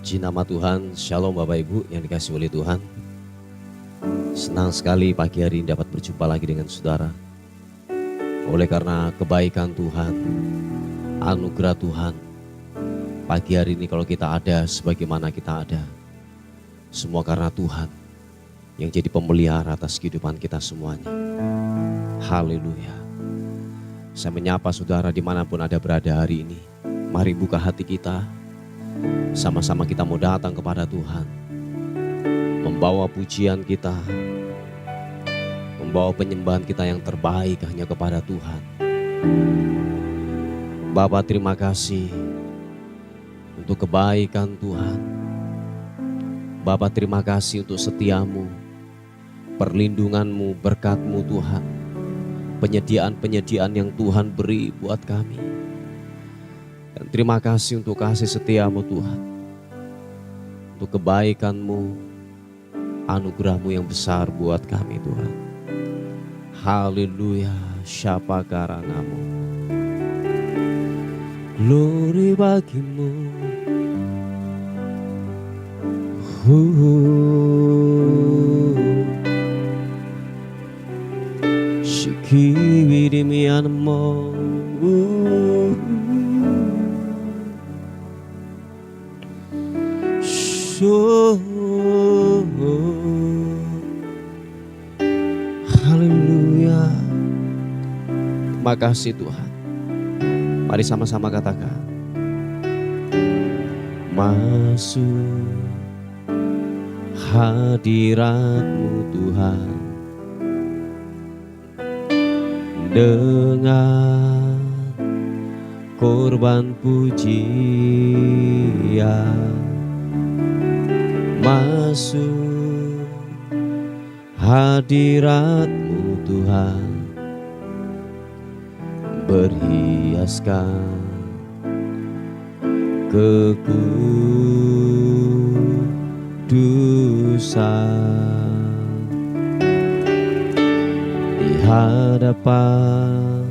Puji nama Tuhan, Shalom Bapak Ibu yang dikasihi oleh Tuhan. Senang sekali pagi hari ini dapat berjumpa lagi dengan saudara. Oleh karena kebaikan Tuhan, anugerah Tuhan, pagi hari ini kalau kita ada sebagaimana kita ada, semua karena Tuhan yang jadi pemelihara atas kehidupan kita semuanya. Haleluya. Saya menyapa saudara dimanapun ada berada hari ini. Mari buka hati kita, sama-sama kita mau datang kepada Tuhan, membawa pujian kita, membawa penyembahan kita yang terbaik hanya kepada Tuhan. Bapa, terima kasih untuk kebaikan Tuhan. Bapa, terima kasih untuk setiamu, perlindunganmu, berkatmu Tuhan, penyediaan-penyediaan yang Tuhan beri buat kami. Dan terima kasih untuk kasih setiamu Tuhan, untuk kebaikanmu, anugerahmu yang besar buat kami Tuhan. Haleluya, syapakara namo. Glory bagimu. Shikiwidimianmo. Haleluya. Terima kasih Tuhan. Mari sama-sama katakan, masuk hadirat-Mu Tuhan dengan korban pujian. Masuk hadirat-Mu Tuhan, berhiaskan kekudusan di hadapan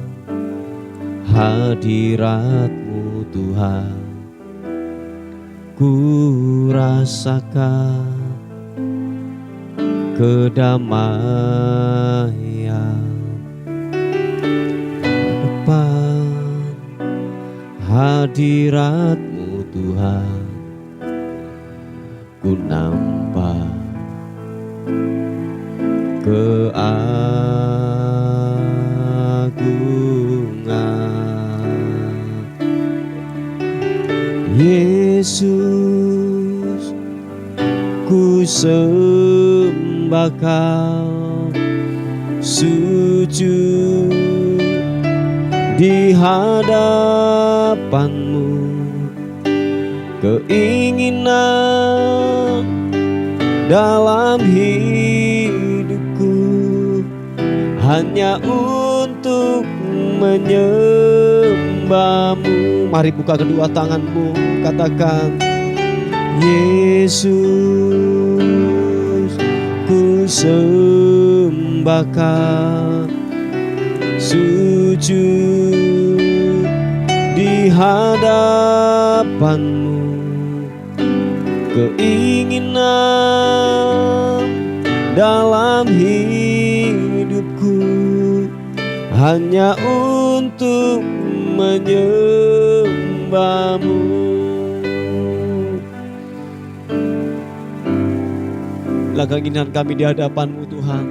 hadirat-Mu Tuhan. Ku rasakan kedamaian depan hadirat-Mu Tuhan. Ku nampak keagungan Yesus, ku sembah Kau, sujud di hadapan-Mu. Keinginan dalam hidupku hanya untuk menyembah-Mu. Mari buka kedua tanganmu, katakan, Yesus, ku sembah Kau, sujud di hadapan-Mu. Keinginan dalam hidupku hanya untuk menyembah-Mu. Lah keinginan kami di hadapan-Mu Tuhan,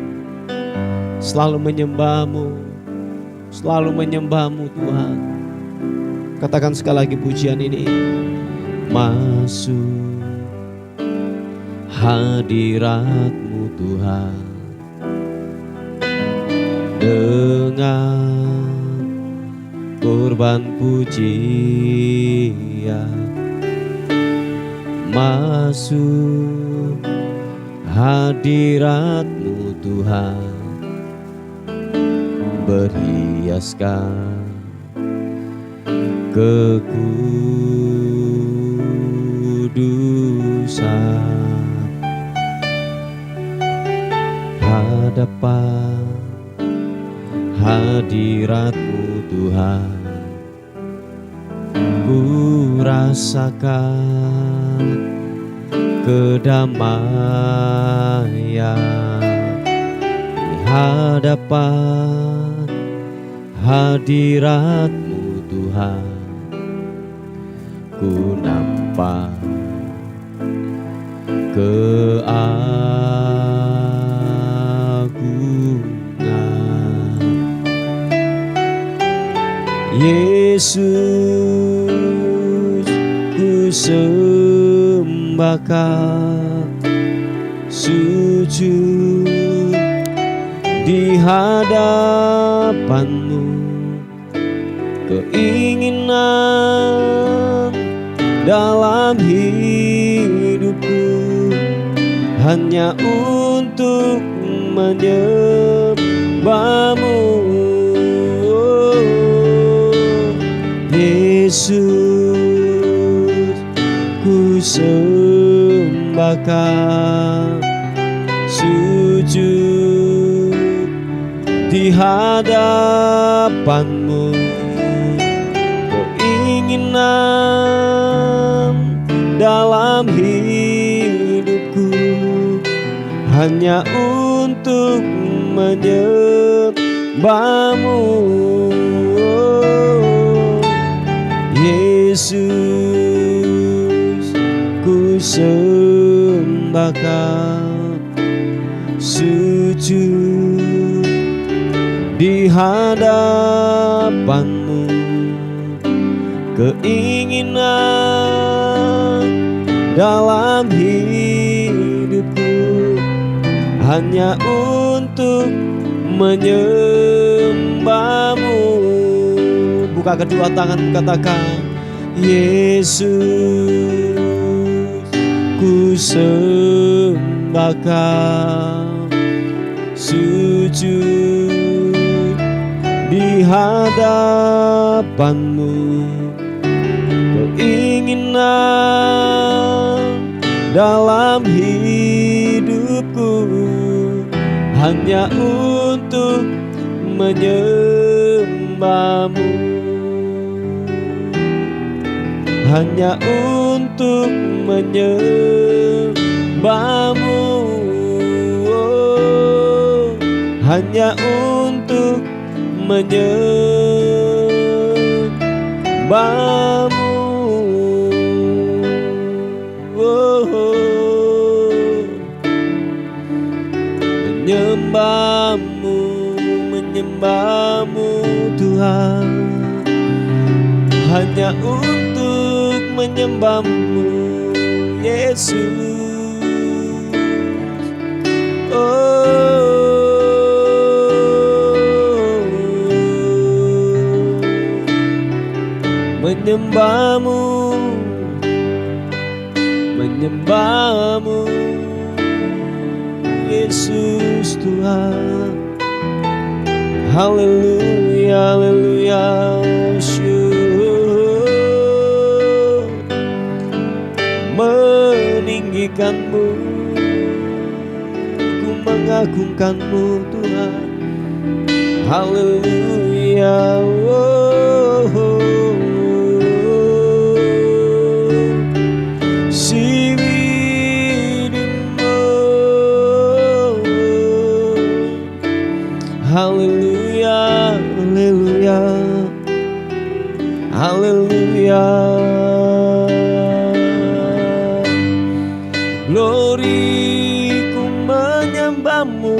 selalu menyembah-Mu, selalu menyembah-Mu Tuhan. Katakan sekali lagi pujian ini, masuk hadirat-Mu Tuhan dengan korban pujian. Masuk hadirat-Mu Tuhan, berhiaskan kekudusan hadapan hadirat-Mu Tuhan. Ku rasakan kedamaian di hadapan hadirat-Mu Tuhan. Ku nampak keagungan Yesus, ku sembahkan, sujud di hadapan-Mu. Keinginan dalam hidupku hanya untuk menyembah-Mu. Yesus, ku sembahkan, sujud di hadapan-Mu. Keinginan dalam hidupku hanya untuk menyembah-Mu. Yesus, ku sembahkan, sujud di hadapan-Mu. Keinginan dalam hidupku hanya untuk menyembah-Mu. Buka kedua tangan, katakan, Yesus, ku sembahkan, sujud di hadapan-Mu. Keinginan dalam hidupku hanya untuk menyembah-Mu, hanya untuk menyembah-Mu, hanya untuk menyembah-Mu. Menyembah-Mu, menyembah-Mu Tuhan, hanya untuk menyembah-Mu Yesus. Menyembah-Mu, menyembah-Mu Yesus Tuhan. Haleluya, haleluya, syukur meninggikan-Mu, ku mengagungkan-Mu Tuhan. Haleluya, haleluya, haleluya, haleluya. Glory, ku menyembah-Mu,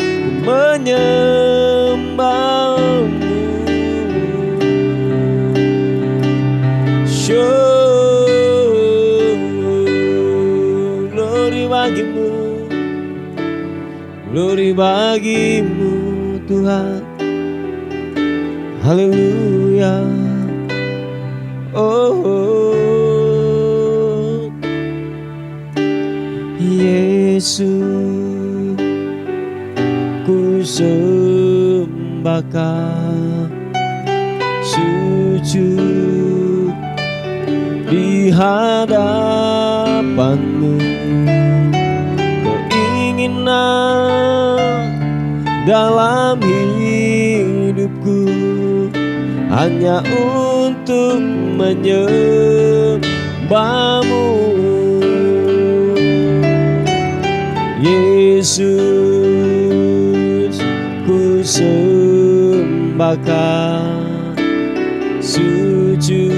ku menyembah-Mu. Show glory bagi-Mu, glory bagi-Mu Tuhan. Haleluya. Oh, Yesus, ku sembahkan, sujud di hadapan-Mu. Keinginan dalam hidupku hanya untuk menyembah-Mu. menyembahmu. Yesus, ku sembahkan, sujud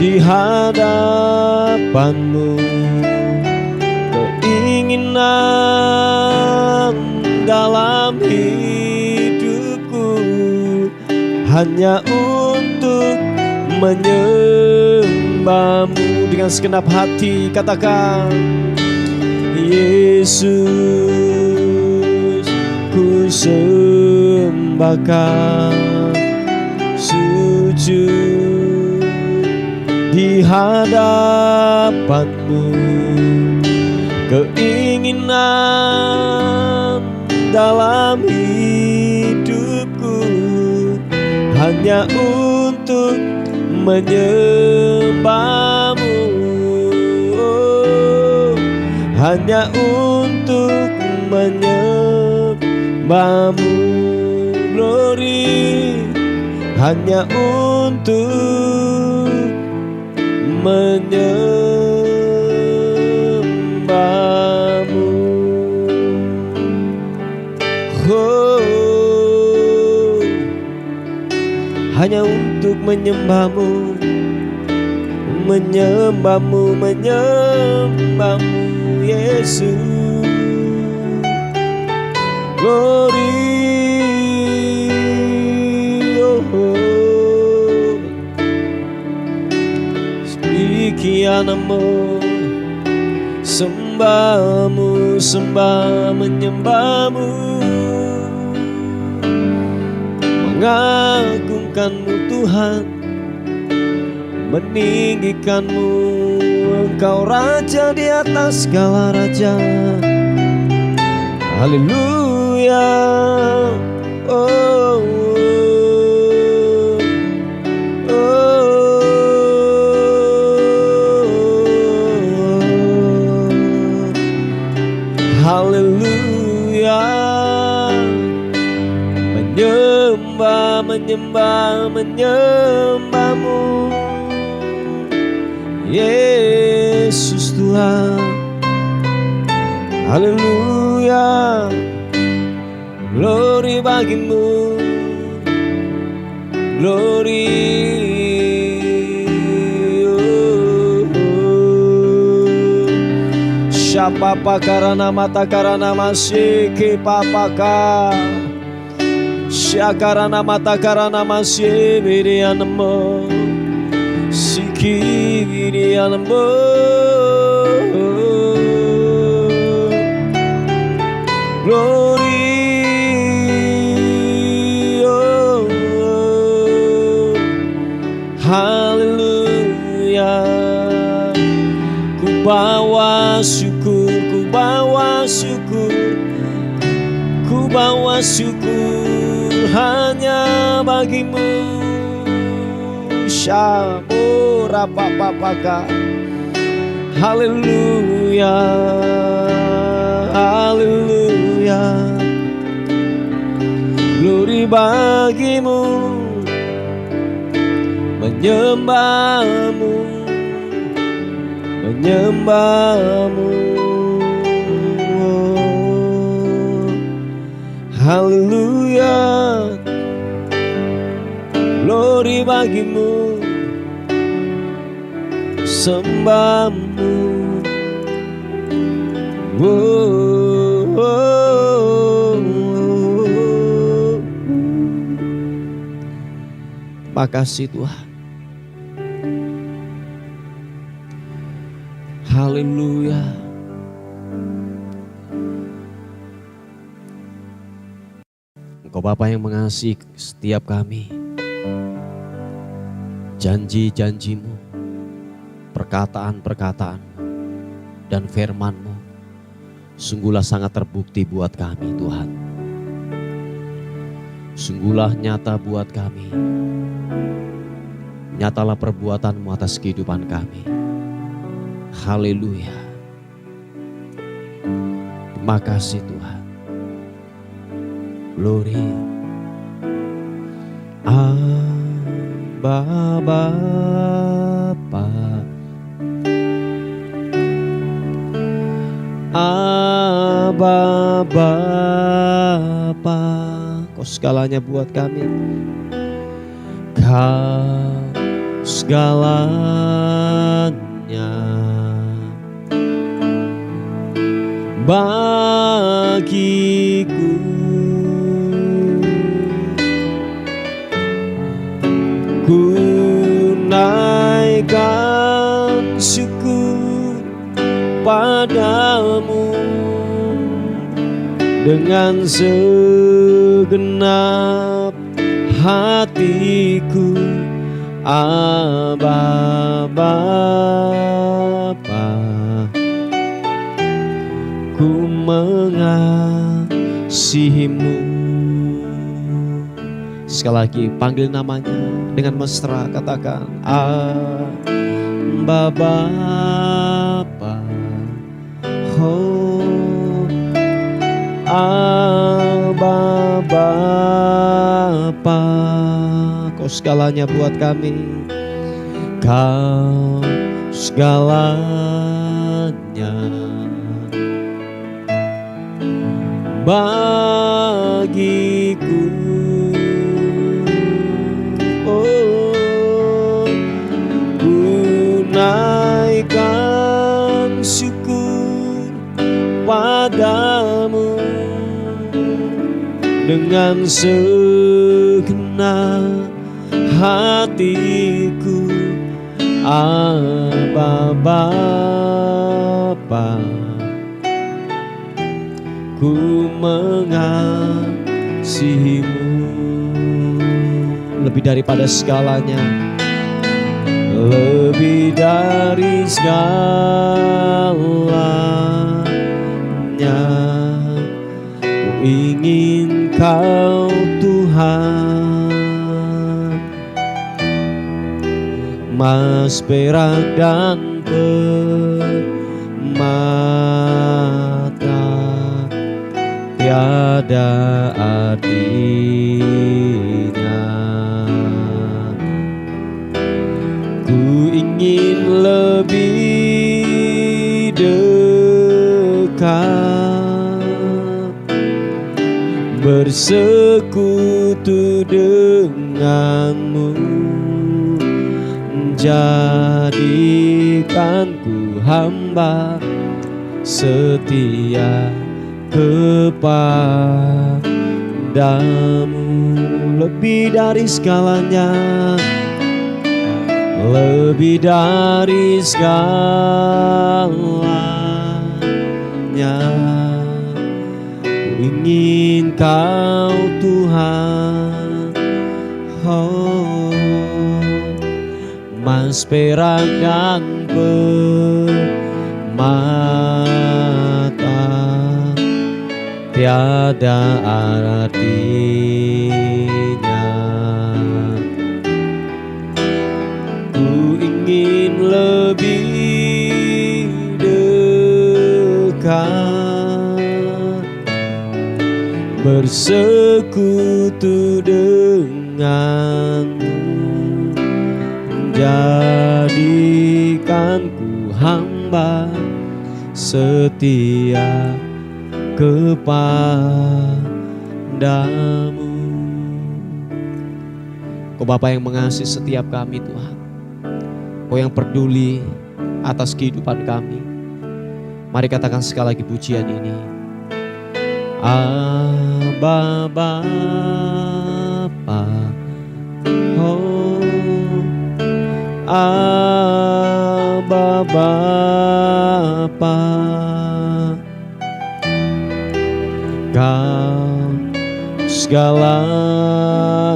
di hadapanmu. Keinginan dalam hidupku hanya untuk menyembahmu. Dengan segenap hati katakan, Yesus, ku sembahkan, sujud di hadapanmu. Keinginan dalam hidupku hanya untuk menyembahmu, hanya untuk menyembahmu. Glory, hanya untuk menyembahmu. Oh, hanya untuk menyembahmu, menyembahmu, menyembahmu, Yesus. Glory, oh, sekianmu, sembahmu, sembah, menyembahmu, mengagungkanmu Tuhan, meninggikanmu. Engkau Raja di atas segala raja. Haleluya. Oh, oh, oh. Haleluya. Menyembah, menyembah, menyembahmu, Yesus Tuhan. Haleluya. Glory bagimu, glory. Siapa karena mata karena masih ke papaka. Syakarana mata karana masih birianmu, siki birianmu. Glory, oh, oh. Haleluya. Ku bawa syukur, ku bawa syukur, ku bawa syukur hanya bagimu. Syamura papapaka. Haleluya, haleluya. Glory bagimu, menyembahmu, menyembahmu. Haleluya. Glory bagimu, sembahmu. Oh, oh, oh. Makasih Tuhan. Haleluya. Engkau Bapa yang mengasihi setiap kami. Janji-janjimu, perkataan-perkataanmu, dan firman-Mu sungguhlah sangat terbukti buat kami Tuhan. Sungguhlah nyata buat kami. Nyatalah perbuatan-Mu atas kehidupan kami. Haleluya. Terima kasih Tuhan. Glory. Bapa Bapa, Kau segalanya buat kami. Kau segalanya bagiku. Ku naikkan syukur padamu dengan segenap hatiku. Aba Bapa, ku mengasihimu. Sekali lagi panggil namanya dengan mesra, katakan Aba Bapa. Oh, Aba Bapa, Kau segalanya buat kami. Kau segalanya bagiku. Oh, ku naikkan syukur padamu dengan segenap hatiku. Aba Bapa, ku mengasihimu lebih daripada segalanya, lebih dari segalanya. Ku ingin Kau Tuhan, emas, perak, dan permata tiada artinya. Ku ingin lebih dekat, bersekutu denganmu. Jadikanku hamba setia kepadamu lebih dari segalanya, lebih dari segalanya. Ku ingin Kau Tuhan, oh, emas, perak, dan permata tiada artinya. Ku ingin lebih dekat, bersekutu denganmu. Jadikanku hamba setia kepadamu. Kau Bapa yang mengasihi setiap kami Tuhan, Kau yang peduli atas kehidupan kami. Mari katakan sekali lagi pujian ini. Aba Bapa, oh, Aba Bapa, Kau segalanya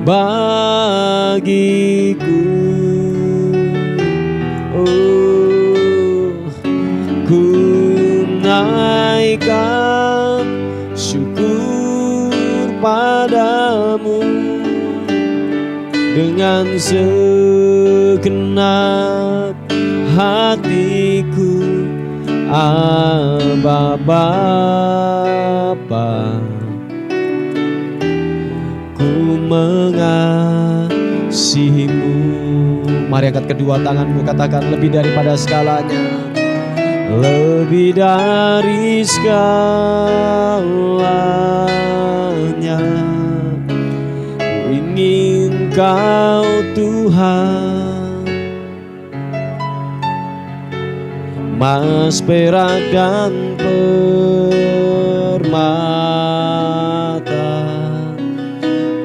bagiku. Oh, ku naikkan syukur padamu dengan segenap hatiku. Aba Bapa, ku mengasihimu. Mari angkat kedua tanganmu, katakan lebih daripada segalanya, lebih dari segalanya. Ku ingin Kau Tuhan, emas, perak, dan permata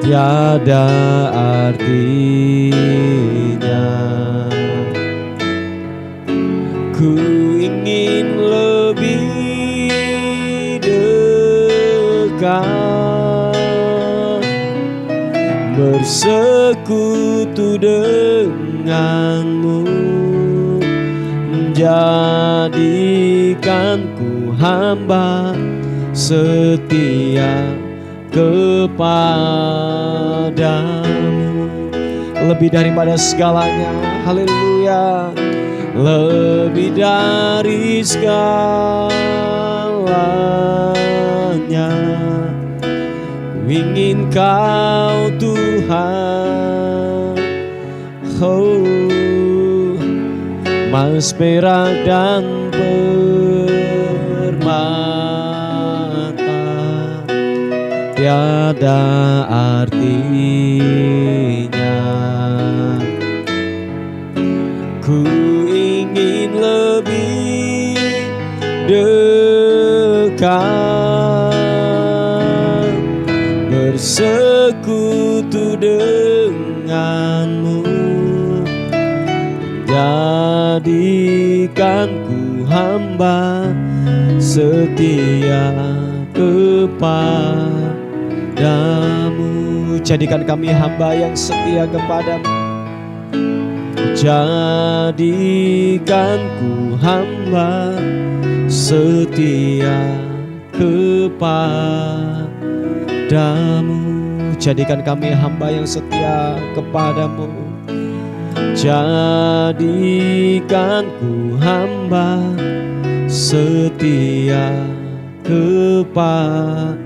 tiada artinya. Ku ingin lebih dekat, bersekutu denganmu, menjadikanku hamba setia kepadamu. Lebih daripada segalanya, haleluya. Lebih dari segalanya, ku ingin Kau Tuhan. Oh, emas, perak, dan permata tiada artinya. Ku ingin lebih dekat, bersekutu denganmu, jadikanku hamba setia kepadamu. Jadikan kami hamba yang setia kepadamu. Jadikanku hamba setia kepadamu. Jadikan kami hamba yang setia kepadamu. Jadikanku hamba setia kepadamu.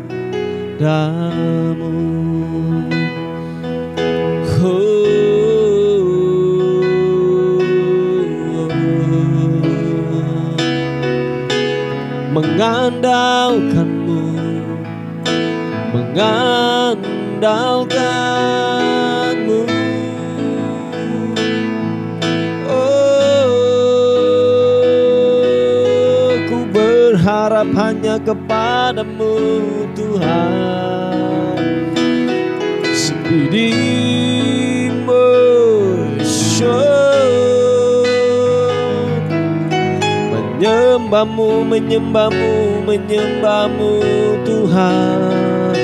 Mengandalkanmu, mengandalkanmu. Oh, ku berharap hanya kepadamu Tuhan. Speedimu menyembahmu, menyembahmu, menyembahmu Tuhan.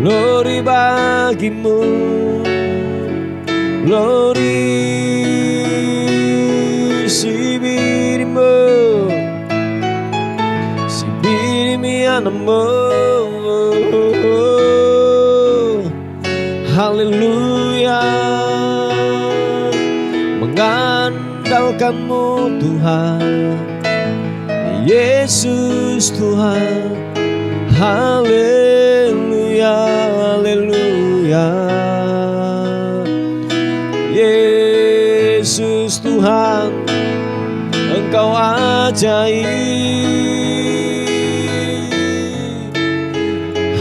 Glory bagimu, glory sibirimu, sibirimi anamu. Haleluya, mengandalkanmu Tuhan, Yesus Tuhan. Haleluya, haleluya, Yesus Tuhan, Engkau ajaib.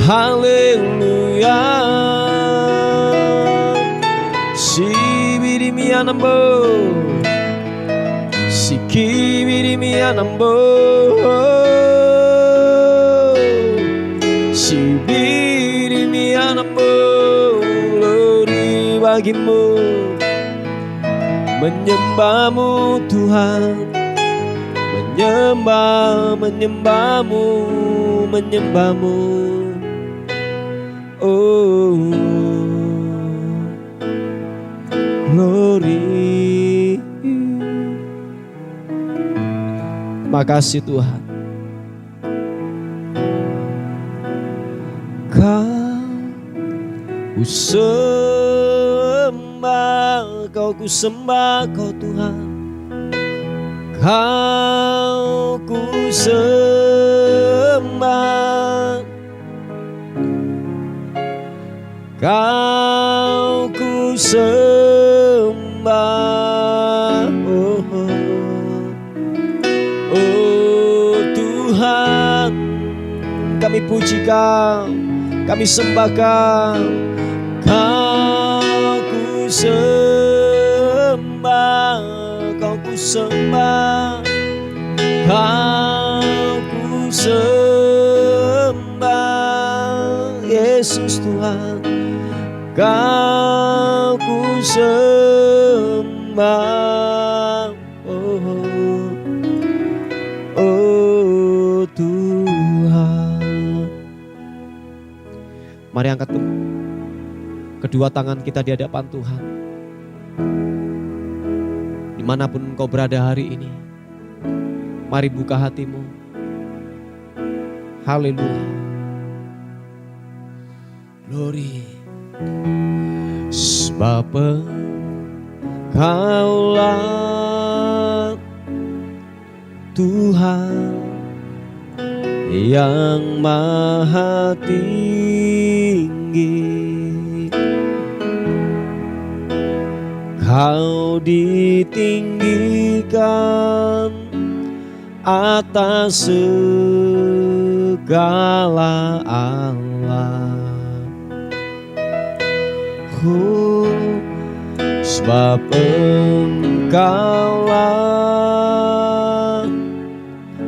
Haleluya, Sibirimi anambo, Sikibirimi anambo, Sibirimi anambo. Glory bagimu, menyembahmu Tuhan, menyembah, menyembahmu, menyembahmu. Oh, glory. Makasih Tuhan, Kau ku sembah, Kau ku sembah, Kau Tuhan. Kau ku sembah, Kau ku sembah. Oh Tuhan, kami puji Kau, kami sembah Kau. Kau ku sembah, Kau ku sembah, Kau ku sembah, Yesus Tuhan. Kau ku sembah, oh Tuhan. Mari angkat kedua tangan kita di hadapan Tuhan. Dimanapun engkau berada hari ini, mari buka hatimu. Haleluya. Glory. Sebab Kaulah Tuhan yang maha tinggi. Kau ditinggikan atas segala Allah. Sebab Engkaulah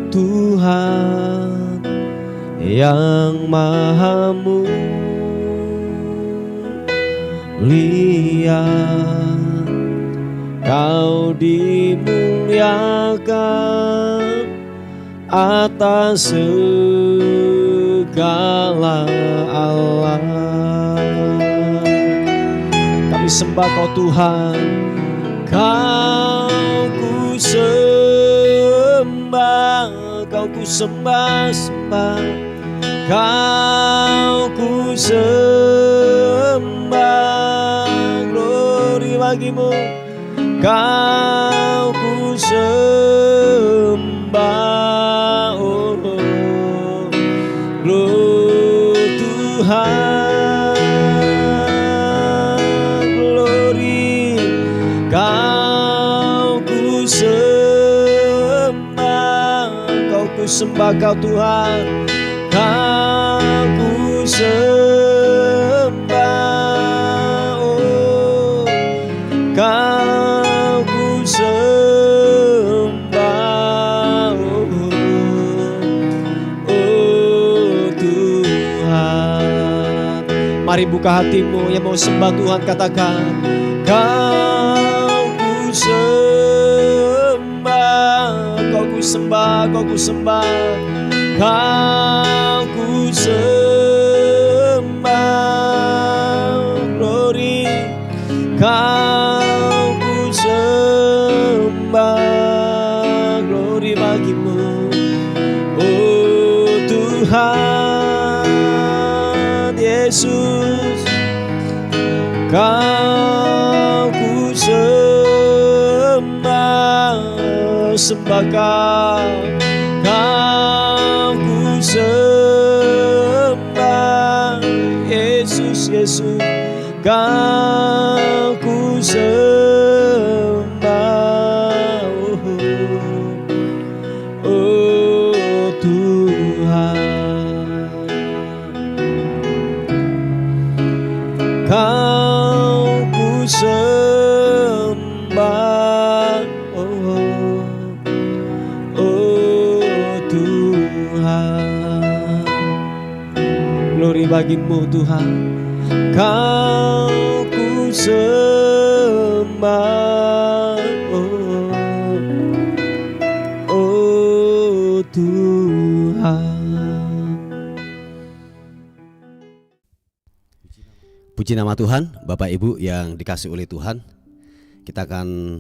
Tuhan yang maha mulia. Kau dimuliakan atas segala Allah. Kami sembah Kau Tuhan, Kau ku sembah, Kau ku sembah, Kau ku sembah. Glory bagimu, Kau ku sembah, oh glory Tuhan. Sembah Kau Tuhan, Kau ku sembah, oh Kau ku sembah, oh Tuhan. Mari buka hatimu yang mau sembah Tuhan, katakan Kau ku sembah, Kau ku sembah, Kau ku sembah, Kau ku sembah, glory, Kau ku sembah, glory bagimu, oh Tuhan Yesus. Kau ku sembah, sembah Kau, Kau ku sembah, Yesus, Yesus, Kau ku sembah, oh Tuhan. Kau ku sembah, glory bagimu Tuhan. Kau ku sembah, oh Tuhan. Puji nama Tuhan, Bapak Ibu yang dikasihi oleh Tuhan. Kita akan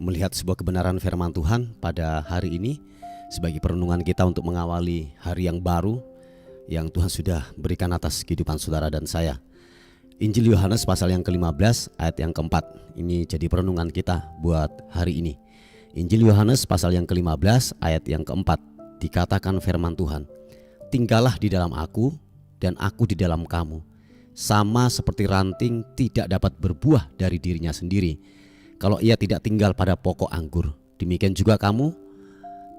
melihat sebuah kebenaran firman Tuhan pada hari ini sebagai perenungan kita untuk mengawali hari yang baru yang Tuhan sudah berikan atas kehidupan saudara dan saya. Injil Yohanes pasal yang ke-15 ayat yang keempat. Ini jadi perenungan kita buat hari ini. Injil Yohanes pasal yang ke-15 ayat yang keempat. Dikatakan firman Tuhan, tinggallah di dalam aku dan aku di dalam kamu. sama seperti ranting tidak dapat berbuah dari dirinya sendiri kalau ia tidak tinggal pada pokok anggur. Demikian juga kamu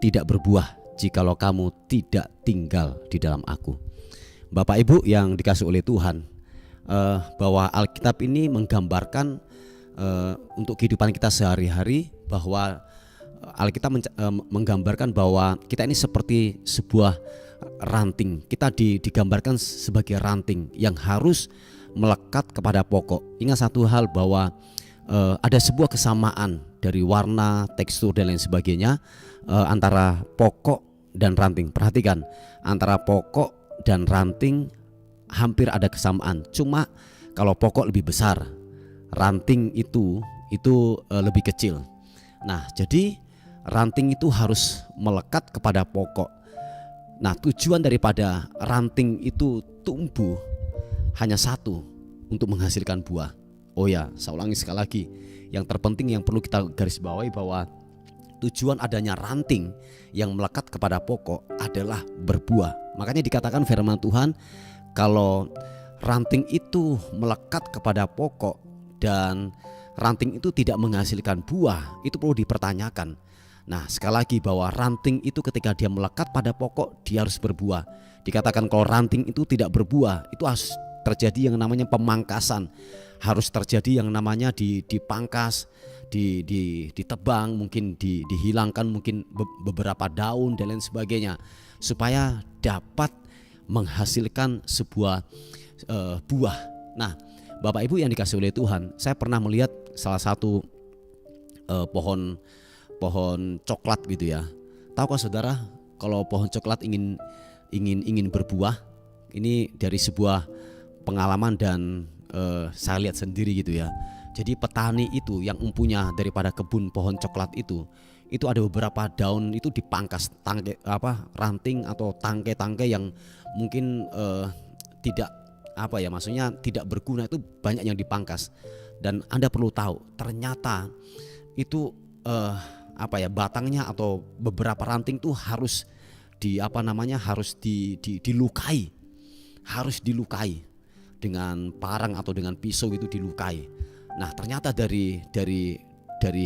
tidak berbuah jikalau kamu tidak tinggal di dalam aku. Bapak Ibu yang dikasihi oleh Tuhan, bahwa Alkitab ini menggambarkan untuk kehidupan kita sehari-hari, bahwa Alkitab menggambarkan bahwa kita ini seperti sebuah ranting. Kita digambarkan sebagai ranting yang harus melekat kepada pokok. Ingat satu hal, bahwa ada sebuah kesamaan dari warna, tekstur dan lain sebagainya antara pokok dan ranting. Perhatikan, antara pokok dan ranting hampir ada kesamaan. Cuma kalau pokok lebih besar, ranting itu lebih kecil. Nah, jadi ranting itu harus melekat kepada pokok. Nah, tujuan daripada ranting itu tumbuh hanya satu, untuk menghasilkan buah. Oh ya, saya ulangi sekali lagi. Yang terpenting yang perlu kita garis bawahi, bahwa tujuan adanya ranting yang melekat kepada pokok adalah berbuah. Makanya dikatakan firman Tuhan, kalau ranting itu melekat kepada pokok dan ranting itu tidak menghasilkan buah, itu perlu dipertanyakan. Nah, sekali lagi, bahwa ranting itu ketika dia melekat pada pokok, dia harus berbuah. Dikatakan kalau ranting itu tidak berbuah, itu harus terjadi yang namanya pemangkasan. Harus terjadi yang namanya dipangkas, ditebang, mungkin dihilangkan mungkin beberapa daun dan lain sebagainya, supaya dapat menghasilkan sebuah buah. Nah, Bapak Ibu yang dikasihi oleh Tuhan, saya pernah melihat salah satu pohon coklat gitu ya. Tahukah saudara, kalau pohon coklat ingin berbuah, ini dari sebuah pengalaman dan saya lihat sendiri gitu ya. Jadi petani itu yang mempunyai daripada kebun pohon coklat itu ada beberapa daun itu dipangkas, ranting atau tangkai-tangkai yang mungkin tidak maksudnya tidak berguna, itu banyak yang dipangkas. Dan Anda perlu tahu, ternyata itu batangnya atau beberapa ranting tuh harus dilukai dengan parang atau dengan pisau, itu dilukai. Nah, ternyata dari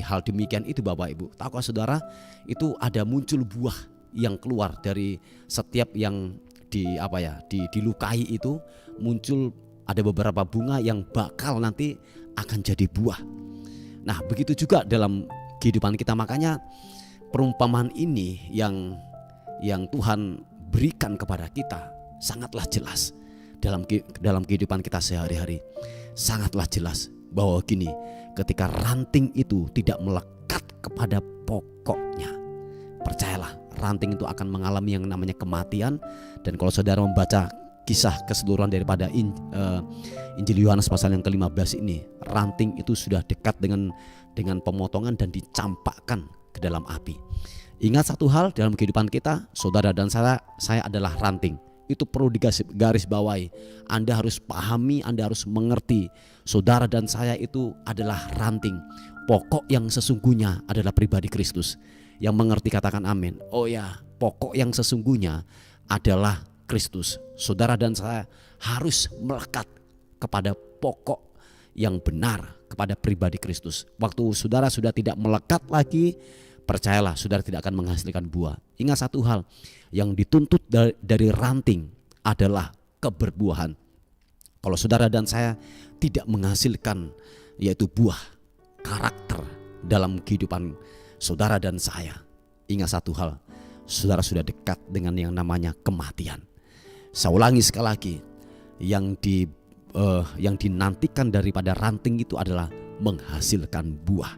hal demikian itu, Bapak Ibu, tahukah saudara, itu ada muncul buah yang keluar dari setiap yang dilukai itu, muncul ada beberapa bunga yang bakal nanti akan jadi buah. Nah, begitu juga dalam kehidupan kita. Makanya perumpamaan ini yang Tuhan berikan kepada kita sangatlah jelas dalam kehidupan kita sehari-hari. Sangatlah jelas bahwa gini, ketika ranting itu tidak melekat kepada pokoknya, percayalah, ranting itu akan mengalami yang namanya kematian. Dan kalau saudara membaca kisah keseluruhan daripada Injil Yohanes pasal yang ke-15 ini, ranting itu sudah dekat dengan pemotongan dan dicampakkan ke dalam api. Ingat satu hal dalam kehidupan kita, saudara dan saya adalah ranting. Itu perlu digaris bawahi. Anda harus pahami, Anda harus mengerti, saudara dan saya itu adalah ranting. Pokok yang sesungguhnya adalah pribadi Kristus. Yang mengerti katakan amin. Oh ya, pokok yang sesungguhnya adalah Kristus. Saudara dan saya harus melekat kepada pokok yang benar, kepada pribadi Kristus. Waktu saudara sudah tidak melekat lagi, percayalah, saudara tidak akan menghasilkan buah. Ingat satu hal, yang dituntut dari ranting adalah keberbuahan. Kalau saudara dan saya tidak menghasilkan yaitu buah karakter dalam kehidupan saudara dan saya, ingat satu hal, saudara sudah dekat dengan yang namanya kematian. Saya ulangi sekali lagi, yang dinantikan daripada ranting itu adalah menghasilkan buah.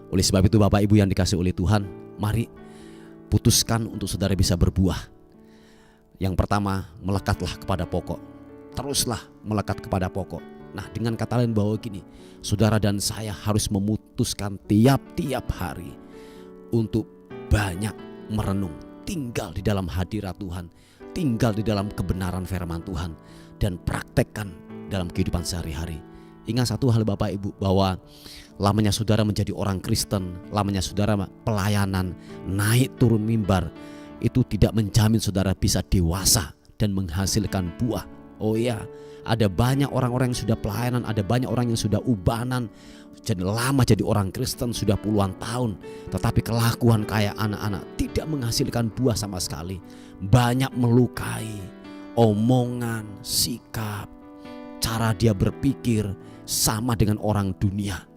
Oleh sebab itu, Bapak Ibu yang dikasihi oleh Tuhan, mari putuskan untuk saudara bisa berbuah. Yang pertama, melekatlah kepada pokok. Teruslah melekat kepada pokok. Nah, dengan kata lain bahwa gini, saudara dan saya harus memutuskan tiap-tiap hari untuk banyak merenung, tinggal di dalam hadirat Tuhan, tinggal di dalam kebenaran firman Tuhan, dan praktekkan dalam kehidupan sehari-hari. Ingat satu hal Bapak Ibu, bahwa lamanya saudara menjadi orang Kristen, lamanya saudara pelayanan, naik turun mimbar, itu tidak menjamin saudara bisa dewasa dan menghasilkan buah. Oh iya, ada banyak orang-orang yang sudah pelayanan, ada banyak orang yang sudah ubanan, jadi lama jadi orang Kristen sudah puluhan tahun, tetapi kelakuan kayak anak-anak tidak menghasilkan buah sama sekali. Banyak melukai, omongan, sikap, cara dia berpikir sama dengan orang dunia,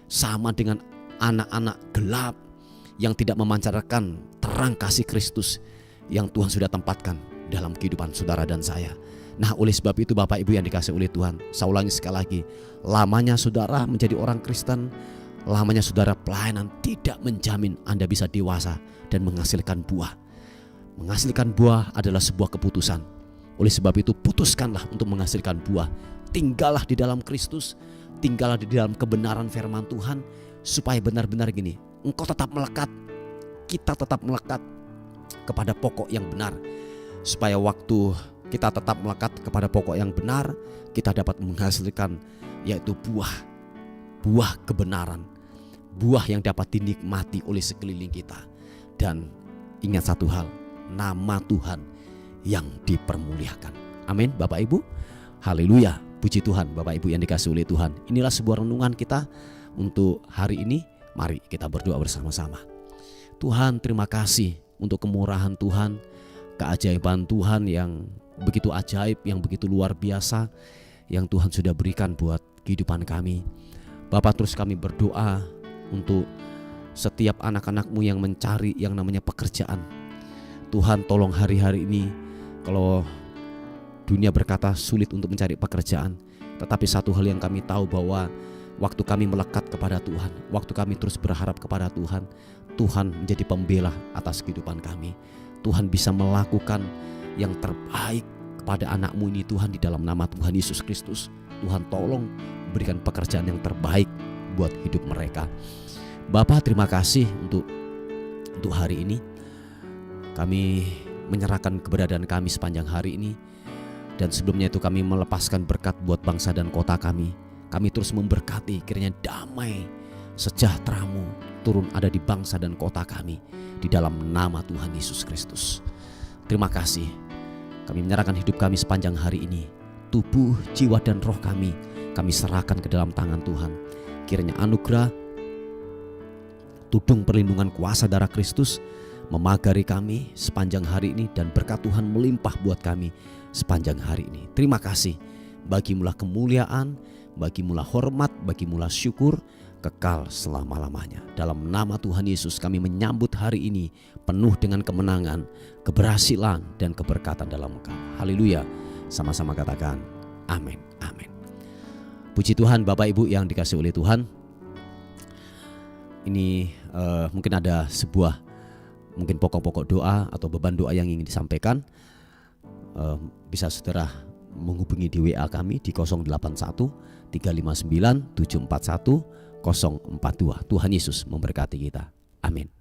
sama dengan anak-anak gelap yang tidak memancarkan terang kasih Kristus yang Tuhan sudah tempatkan dalam kehidupan saudara dan saya. Nah, oleh sebab itu Bapak Ibu yang dikasihi oleh Tuhan, saya ulangi sekali lagi, lamanya saudara menjadi orang Kristen, lamanya saudara pelayanan tidak menjamin Anda bisa dewasa dan menghasilkan buah. Menghasilkan buah adalah sebuah keputusan. Oleh sebab itu putuskanlah untuk menghasilkan buah. Tinggallah di dalam Kristus, tinggallah di dalam kebenaran firman Tuhan, supaya benar-benar gini, engkau tetap melekat, kita tetap melekat kepada pokok yang benar, supaya waktu kita tetap melekat kepada pokok yang benar, kita dapat menghasilkan yaitu buah kebenaran, buah yang dapat dinikmati oleh sekeliling kita. Dan ingat satu hal, nama Tuhan yang dipermuliakan. Amin Bapak Ibu. Haleluya, puji Tuhan Bapak Ibu yang dikasihi oleh Tuhan. Inilah sebuah renungan kita untuk hari ini. Mari kita berdoa bersama-sama. Tuhan, terima kasih untuk kemurahan Tuhan, keajaiban Tuhan yang begitu ajaib, yang begitu luar biasa, yang Tuhan sudah berikan buat kehidupan kami. Bapa, terus kami berdoa untuk setiap anak-anak-Mu yang mencari yang namanya pekerjaan. Tuhan, tolong hari-hari ini, kalau dunia berkata sulit untuk mencari pekerjaan, tetapi satu hal yang kami tahu bahwa waktu kami melekat kepada Tuhan, waktu kami terus berharap kepada Tuhan, Tuhan menjadi pembela atas kehidupan kami. Tuhan bisa melakukan yang terbaik kepada anak-Mu ini Tuhan, di dalam nama Tuhan Yesus Kristus. Tuhan tolong berikan pekerjaan yang terbaik buat hidup mereka. Bapa, terima kasih untuk hari ini. Kami menyerahkan keberadaan kami sepanjang hari ini, dan sebelumnya itu kami melepaskan berkat buat bangsa dan kota kami. Kami terus memberkati kiranya damai sejahtera-Mu turun ada di bangsa dan kota kami, di dalam nama Tuhan Yesus Kristus. Terima kasih. Kami menyerahkan hidup kami sepanjang hari ini. Tubuh, jiwa dan roh kami serahkan ke dalam tangan Tuhan. Kiranya anugerah, tudung perlindungan kuasa darah Kristus memagari kami sepanjang hari ini, dan berkat Tuhan melimpah buat kami sepanjang hari ini. Terima kasih. Bagimulah kemuliaan, bagimulah hormat, bagimulah syukur kekal selama-lamanya. Dalam nama Tuhan Yesus kami menyambut hari ini penuh dengan kemenangan, keberhasilan dan keberkatan dalam Engkau. Haleluya. Sama-sama katakan amin. Amin. Puji Tuhan Bapak Ibu yang dikasihi oleh Tuhan. Ini mungkin ada sebuah mungkin pokok-pokok doa atau beban doa yang ingin disampaikan. Bisa saudara menghubungi di WA kami di 081 359 741 042. Tuhan Yesus memberkati kita. Amin.